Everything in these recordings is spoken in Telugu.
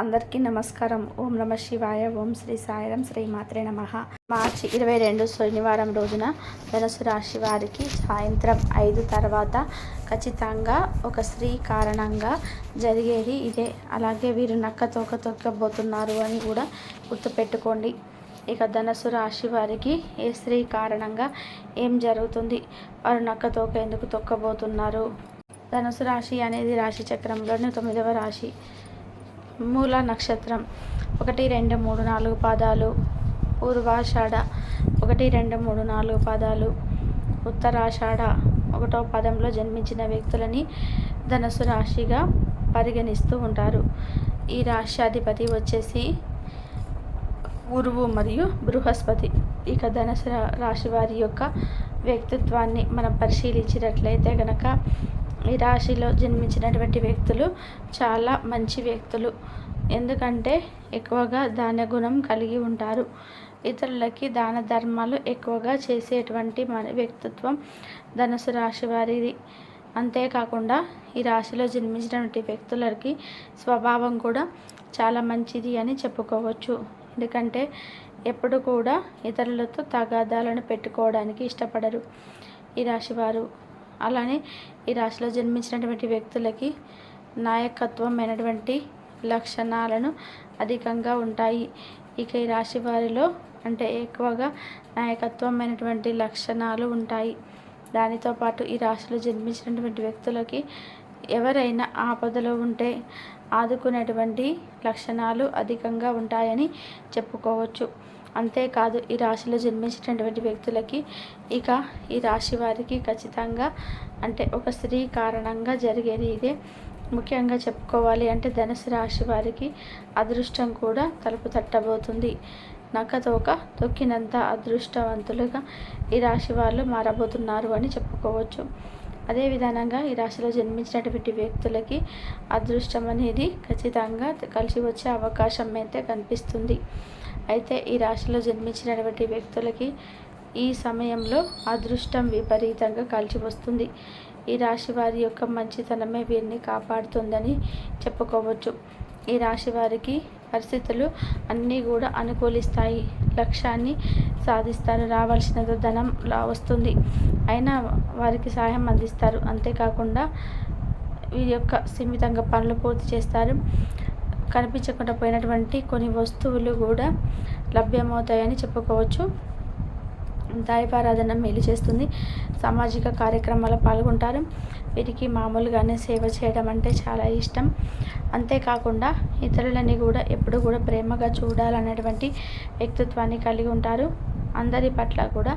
అందరికీ నమస్కారం. ఓం నమ శివాయ. ఓం శ్రీ సాయిరం. శ్రీ మాత్రే నమః. మార్చి 22 శనివారం రోజున ధనుసు రాశి వారికి సాయంత్రం 5 తర్వాత ఖచ్చితంగా ఒక స్త్రీ కారణంగా జరిగేది ఇదే. అలాగే వీరు నక్క తోక తొక్కబోతున్నారు అని కూడా గుర్తుపెట్టుకోండి. ఇక ధనుసు రాశి వారికి ఏ స్త్రీ కారణంగా ఏం జరుగుతుంది, వారు నక్క తోక ఎందుకు తొక్కబోతున్నారు? ధనుసు రాశి అనేది రాశి చక్రంలోని 9వ రాశి. మూల నక్షత్రం 1, 2, 3, 4 పాదాలు, పూర్వాషాఢ 1, 2, 3, 4 పాదాలు, ఉత్తరాషాఢ 1వ పదంలో జన్మించిన వ్యక్తులని ధనుసు రాశిగా పరిగణిస్తూ ఉంటారు. ఈ రాశి అధిపతి వచ్చేసి గురువు మరియు బృహస్పతి. ఇక ధనుసు రాశి వారి యొక్క వ్యక్తిత్వాన్ని మనం పరిశీలించినట్లయితే కనుక ఈ రాశిలో జన్మించినటువంటి వ్యక్తులు చాలా మంచి వ్యక్తులు. ఎందుకంటే ఎక్కువగా దాన గుణం కలిగి ఉంటారు. ఇతరులకి దాన ధర్మాలు ఎక్కువగా చేసేటువంటి వ్యక్తిత్వం ధనుసు రాశి వారిది. అంతేకాకుండా ఈ రాశిలో జన్మించినటువంటి వ్యక్తులకి స్వభావం కూడా చాలా మంచిది అని చెప్పుకోవచ్చు. ఎందుకంటే ఎప్పుడు కూడా ఇతరులతో తగాదాలను పెట్టుకోవడానికి ఇష్టపడరు ఈ రాశివారు. అలానే ఈ రాశిలో జన్మించినటువంటి వ్యక్తులకి నాయకత్వమైనటువంటి లక్షణాలను అధికంగా ఉంటాయి. ఇక ఈ రాశి వారిలో అంటే ఎక్కువగా నాయకత్వమైనటువంటి లక్షణాలు ఉంటాయి. దానితో పాటు ఈ రాశిలో జన్మించినటువంటి వ్యక్తులకి ఎవరైనా ఆపదలో ఉంటే ఆదుకునేటువంటి లక్షణాలు అధికంగా ఉంటాయని చెప్పుకోవచ్చు. అంతేకాదు ఈ రాశిలో జన్మించినటువంటి వ్యక్తులకి ఇక ఈ రాశి వారికి ఖచ్చితంగా అంటే ఒక స్త్రీ కారణంగా జరిగేది ఇదే. ముఖ్యంగా చెప్పుకోవాలి అంటే ధనుసు రాశి వారికి అదృష్టం కూడా తలుపు తట్టబోతుంది. నక్క తోక తొక్కినంత అదృష్టవంతులుగా ఈ రాశి వాళ్ళు మారబోతున్నారు అని చెప్పుకోవచ్చు. అదే విధానంగా ఈ రాశిలో జన్మించినటువంటి వ్యక్తులకి అదృష్టం అనేది ఖచ్చితంగా కలిసి వచ్చే అవకాశం అయితే కనిపిస్తుంది. అయితే ఈ రాశిలో జన్మించినటువంటి వ్యక్తులకి ఈ సమయంలో అదృష్టం విపరీతంగా కలిసి వస్తుంది. ఈ రాశి వారి యొక్క మంచితనమే వీరిని కాపాడుతుందని చెప్పుకోవచ్చు. ఈ రాశి వారికి పరిస్థితులు అన్నీ కూడా అనుకూలిస్తాయి. లక్ష్యాన్ని సాధిస్తారు. రావాల్సిన ధనం వస్తుంది, అయినా వారికి సహాయం అందిస్తారు. అంతేకాకుండా వీరి యొక్క సీమితంగా పనులు పూర్తి చేస్తారు. కనిపించకుండా పోయినటువంటి కొన్ని వస్తువులు కూడా లభ్యమవుతాయని చెప్పుకోవచ్చు. దైవారాధన మేలు చేస్తుంది. సామాజిక కార్యక్రమాల్లో పాల్గొంటారు. వీరికి మామూలుగానే సేవ చేయడం అంటే చాలా ఇష్టం. అంతేకాకుండా ఇతరులని కూడా ఎప్పుడు కూడా ప్రేమగా చూడాలనేటువంటి వ్యక్తిత్వాన్ని కలిగి ఉంటారు. అందరి పట్ల కూడా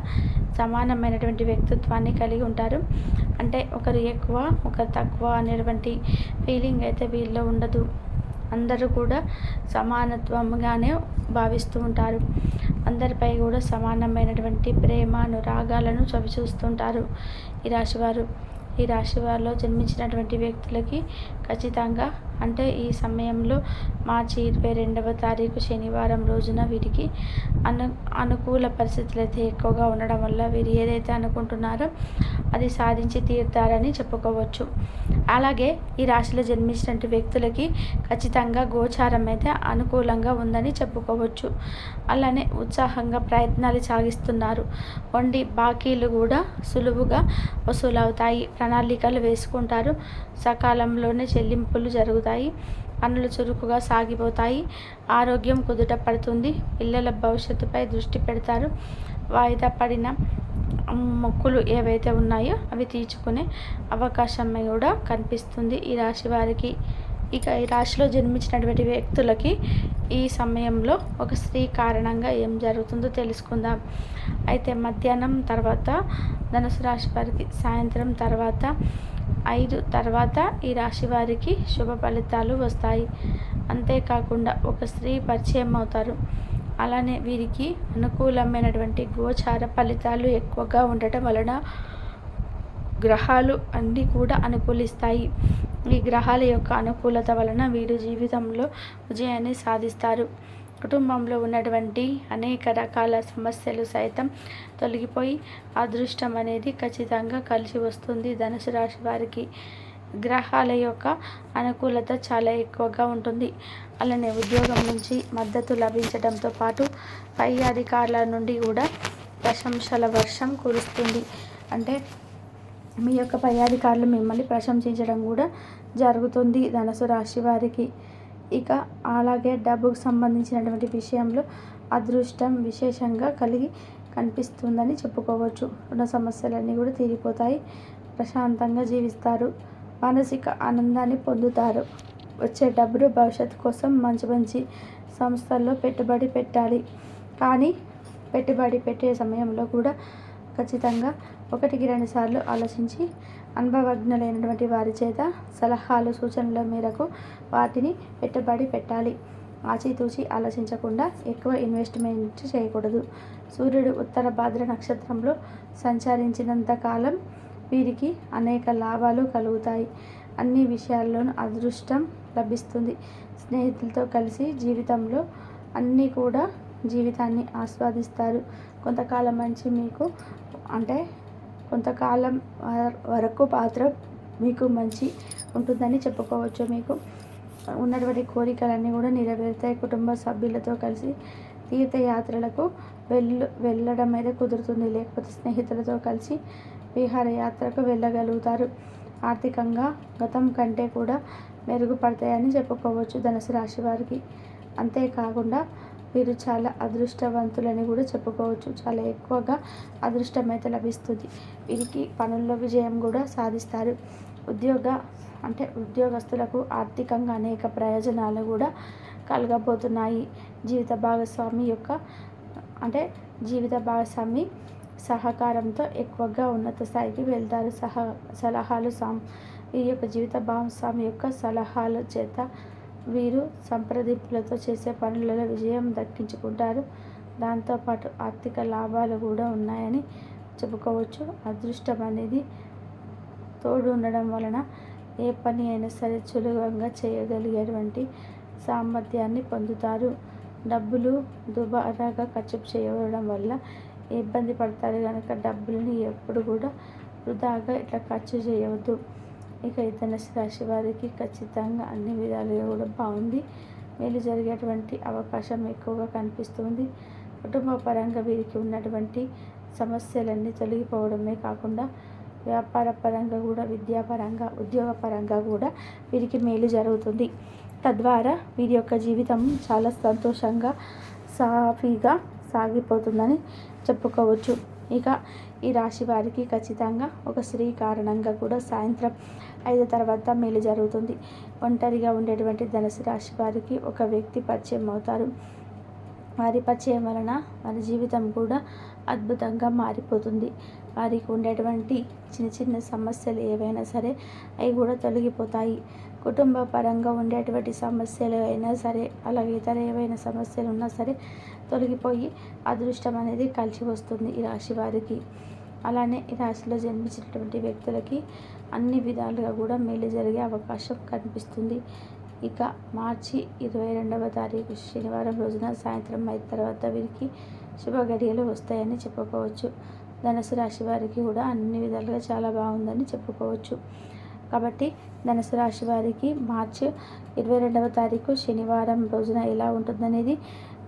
సమానమైనటువంటి వ్యక్తిత్వాన్ని కలిగి ఉంటారు. అంటే ఒకరు ఎక్కువ ఒకరు తక్కువ అనేటువంటి ఫీలింగ్ అయితే వీళ్ళలో ఉండదు. అందరూ కూడా సమానత్వంగానే భావిస్తూ ఉంటారు. అందరిపై కూడా సమానమైనటువంటి ప్రేమ అనురాగాలను చవిచూస్తుంటారు ఈ రాశివారు. ఈ రాశి వారిలో జన్మించినటువంటి వ్యక్తులకి ఖచ్చితంగా అంటే ఈ సమయంలో మార్చి 22వ తారీఖు శనివారం రోజున వీరికి అనుకూల పరిస్థితులు అయితే ఎక్కువగా ఉండడం వల్ల వీరు ఏదైతే అనుకుంటున్నారో అది సాధించి తీరుతారని చెప్పుకోవచ్చు. అలాగే ఈ రాశిలో జన్మించినటువంటి వ్యక్తులకి ఖచ్చితంగా గోచారం అయితే అనుకూలంగా ఉందని చెప్పుకోవచ్చు. అలానే ఉత్సాహంగా ప్రయత్నాలు సాగిస్తున్నారు. వండి బాకీలు కూడా సులువుగా వసూలవుతాయి. ప్రణాళికలు వేసుకుంటారు. సకాలంలోనే చెల్లింపులు జరుగుతాయి. పనులు చురుకుగా సాగిపోతాయి. ఆరోగ్యం కుదుట పడుతుంది. పిల్లల భవిష్యత్తుపై దృష్టి పెడతారు. వాయిదా పడిన మొక్కులు ఏవైతే ఉన్నాయో అవి తీర్చుకునే అవకాశం కూడా కనిపిస్తుంది ఈ రాశి వారికి. ఇక ఈ రాశిలో జన్మించినటువంటి వ్యక్తులకి ఈ సమయంలో ఒక స్త్రీ కారణంగా ఏం జరుగుతుందో తెలుసుకుందాం. అయితే మధ్యాహ్నం తర్వాత ధనుసు రాశి వారికి సాయంత్రం తర్వాత 5 తర్వాత ఈ రాశి వారికి శుభ ఫలితాలు వస్తాయి. అంతేకాకుండా ఒక స్త్రీ పరిచయం అవుతారు. అలానే వీరికి అనుకూలమైనటువంటి గోచార ఫలితాలు ఎక్కువగా ఉండటం వలన గ్రహాలు అన్నీ కూడా అనుకూలిస్తాయి. ఈ గ్రహాల యొక్క అనుకూలత వలన వీరు జీవితంలో విజయాన్ని సాధిస్తారు. కుటుంబంలో ఉన్నటువంటి అనేక రకాల సమస్యలు సైతం తొలగిపోయి అదృష్టం అనేది ఖచ్చితంగా కలిసి వస్తుంది ధనుసు రాశి వారికి. గ్రహాల యొక్క అనుకూలత చాలా ఎక్కువగా ఉంటుంది. అలానే ఉద్యోగం నుంచి మద్దతు లభించడంతో పాటు పై అధికారుల నుండి కూడా ప్రశంసల వర్షం కురుస్తుంది. అంటే మీ యొక్క పై అధికారులు మిమ్మల్ని ప్రశంసించడం కూడా జరుగుతుంది ధనుసు రాశి వారికి. ఇక అలాగే డబ్బుకు సంబంధించినటువంటి విషయంలో అదృష్టం విశేషంగా కలిగి కనిపిస్తుందని చెప్పుకోవచ్చు. రుణ సమస్యలన్నీ కూడా తీరిపోతాయి. ప్రశాంతంగా జీవిస్తారు. మానసిక ఆనందాన్ని పొందుతారు. వచ్చే డబ్బులు భవిష్యత్తు కోసం మంచి మంచి సంస్థల్లో పెట్టుబడి పెట్టాలి. కానీ పెట్టుబడి పెట్టే సమయంలో కూడా ఖచ్చితంగా 1-2 సార్లు ఆలోచించి అనుభవజ్ఞులైనటువంటి వారి చేత సలహాలు సూచనల మేరకు వాటిని పెట్టుబడి పెట్టాలి. ఆచితూచి ఆలోచించకుండా ఎక్కువ ఇన్వెస్ట్మెంట్ చేయకూడదు. సూర్యుడు ఉత్తర భాద్ర నక్షత్రంలో సంచరించినంత కాలం వీరికి అనేక లాభాలు కలుగుతాయి. అన్ని విషయాల్లోనూ అదృష్టం లభిస్తుంది. స్నేహితులతో కలిసి జీవితంలో అన్నీ కూడా జీవితాన్ని ఆస్వాదిస్తారు. కొంతకాలం మంచి మీకు అంటే కొంతకాలం వరకు మాత్రం మీకు మంచి ఉంటుందని చెప్పుకోవచ్చు. మీకు ఉన్నటువంటి కోరికలన్నీ కూడా నెరవేరుతాయి. కుటుంబ సభ్యులతో కలిసి తీర్థయాత్రలకు వెళ్ళడం అయితే కుదురుతుంది. లేకపోతే స్నేహితులతో కలిసి విహారయాత్రకు వెళ్ళగలుగుతారు. ఆర్థికంగా గతం కంటే కూడా మెరుగుపడతాయని చెప్పుకోవచ్చు ధనుసు రాశి వారికి. అంతేకాకుండా వీరు చాలా అదృష్టవంతులని కూడా చెప్పుకోవచ్చు. చాలా ఎక్కువగా అదృష్టం అయితే లభిస్తుంది. వీరికి పనుల్లో విజయం కూడా సాధిస్తారు. ఉద్యోగస్తులకు ఆర్థికంగా అనేక ప్రయోజనాలు కూడా కలగబోతున్నాయి. జీవిత భాగస్వామి సహకారంతో ఎక్కువగా ఉన్నత స్థాయికి వెళ్తారు. ఈ యొక్క జీవిత భాగస్వామి యొక్క సలహాల చేత వీరు సంప్రదింపులతో చేసే పనులలో విజయం దక్కించుకుంటారు. దాంతోపాటు ఆర్థిక లాభాలు కూడా ఉన్నాయని చెప్పుకోవచ్చు. అదృష్టం అనేది తోడు ఉండడం వలన ఏ పని అయినా సరే సులభంగా చేయగలిగేటువంటి సామర్థ్యాన్ని పొందుతారు. డబ్బులు దుబారాగా ఖర్చు చేయడం వల్ల ఇబ్బంది పడతారు కనుక డబ్బులని ఎప్పుడు కూడా వృధాగా ఇట్లా ఖర్చు చేయవద్దు. ఇక ఈ ధనుసు రాశి వారికి ఖచ్చితంగా అన్ని విధాలుగా కూడా బాగుంది. మేలు జరిగేటువంటి అవకాశం ఎక్కువగా కనిపిస్తుంది. కుటుంబ పరంగా వీరికి ఉన్నటువంటి సమస్యలన్నీ తొలగిపోవడమే కాకుండా వ్యాపార పరంగా కూడా విద్యాపరంగా ఉద్యోగపరంగా కూడా వీరికి మేలు జరుగుతుంది. తద్వారా వీరి యొక్క జీవితం చాలా సంతోషంగా సాఫీగా సాగిపోతుందని చెప్పుకోవచ్చు. ఇక ఈ రాశి వారికి ఖచ్చితంగా ఒక స్త్రీ కారణంగా కూడా సాయంత్రం 5 తర్వాత మేలు జరుగుతుంది. ఒంటరిగా ఉండేటువంటి ధనుసు రాశి వారికి ఒక వ్యక్తి పరిచయం అవుతారు. వారి పరిచయం వలన వారి జీవితం కూడా అద్భుతంగా మారిపోతుంది. వారికి ఉండేటువంటి చిన్న చిన్న సమస్యలు ఏవైనా సరే అవి కూడా తొలగిపోతాయి. కుటుంబ పరంగా ఉండేటువంటి సమస్యలు అయినా సరే అలాగే ఇతర ఏవైనా సమస్యలు ఉన్నా సరే తొలగిపోయి అదృష్టం అనేది కలిసి వస్తుంది ఈ రాశి వారికి. అలానే ఈ రాశిలో జన్మించినటువంటి వ్యక్తులకి అన్ని విధాలుగా కూడా మేలు జరిగే అవకాశం కనిపిస్తుంది. ఇక మార్చి 22వ తారీఖు శనివారం రోజున సాయంత్రం 5 తర్వాత వీరికి శుభ గడియలు వస్తాయని చెప్పుకోవచ్చు. ధనుసు రాశి వారికి కూడా అన్ని విధాలుగా చాలా బాగుందని చెప్పుకోవచ్చు. కాబట్టి ధనుసు రాశి వారికి మార్చి 22వ తారీఖు శనివారం రోజున ఎలా ఉంటుందనేది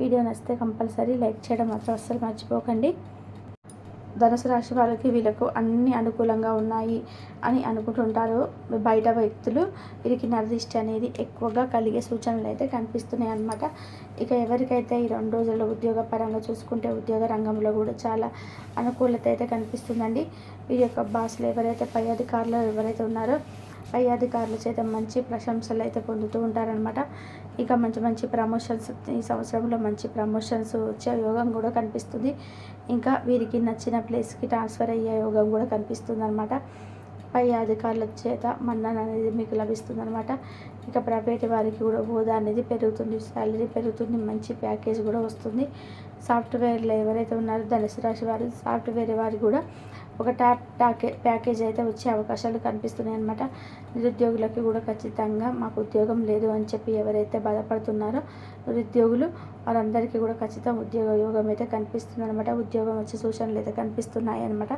వీడియో నచ్చితే కంపల్సరీ లైక్ చేయడం మాత్రం అస్సలు మర్చిపోకండి. ధనుసు రాశి వాళ్ళకి వీళ్ళకు అన్ని అనుకూలంగా ఉన్నాయి అని అనుకుంటుంటారు బయట వ్యక్తులు. వీరికి నరదిష్టి అనేది ఎక్కువగా కలిగే సూచనలు అయితే కనిపిస్తున్నాయి అన్నమాట. ఇక ఎవరికైతే ఈ 2 రోజుల్లో ఉద్యోగ పరంగా చూసుకుంటే ఉద్యోగ రంగంలో కూడా చాలా అనుకూలత అయితే కనిపిస్తుందండి. వీరి యొక్క బాసులు ఎవరైతే పై అధికారులు ఎవరైతే ఉన్నారో పై అధికారుల చేత మంచి ప్రశంసలు అయితే పొందుతూ ఉంటారనమాట. ఇక మంచి ప్రమోషన్స్ ఈ సంవత్సరంలో మంచి ప్రమోషన్స్ వచ్చే యోగం కూడా కనిపిస్తుంది. ఇంకా వీరికి నచ్చిన ప్లేస్కి ట్రాన్స్ఫర్ అయ్యే యోగం కూడా కనిపిస్తుంది అనమాట. పై అధికారుల చేత మన్నన అనేది మీకు లభిస్తుంది అనమాట. ఇక ప్రైవేట్ వారికి కూడా హోదా అనేది పెరుగుతుంది, శాలరీ పెరుగుతుంది, మంచి ప్యాకేజ్ కూడా వస్తుంది. సాఫ్ట్వేర్లో ఎవరైతే ఉన్నారో ధనుసు రాశి వారు సాఫ్ట్వేర్ వారికి కూడా ఒక ప్యాకేజ్ అయితే వచ్చే అవకాశాలు కనిపిస్తున్నాయి అన్నమాట. నిరుద్యోగులకి కూడా ఖచ్చితంగా మాకు ఉద్యోగం లేదు అని చెప్పి ఎవరైతే బాధపడుతున్నారో నిరుద్యోగులు వారందరికీ కూడా ఖచ్చితంగా ఉద్యోగ యోగం అయితే కనిపిస్తుంది అనమాట. ఉద్యోగం వచ్చే సూచనలు అయితే కనిపిస్తున్నాయి అనమాట.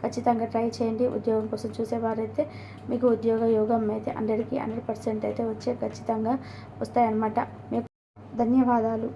ఖచ్చితంగా ట్రై చేయండి. ఉద్యోగం కోసం చూసేవారైతే మీకు ఉద్యోగ యోగం అయితే 100% అయితే వచ్చే ఖచ్చితంగా వస్తాయన్నమాట. మీకు ధన్యవాదాలు.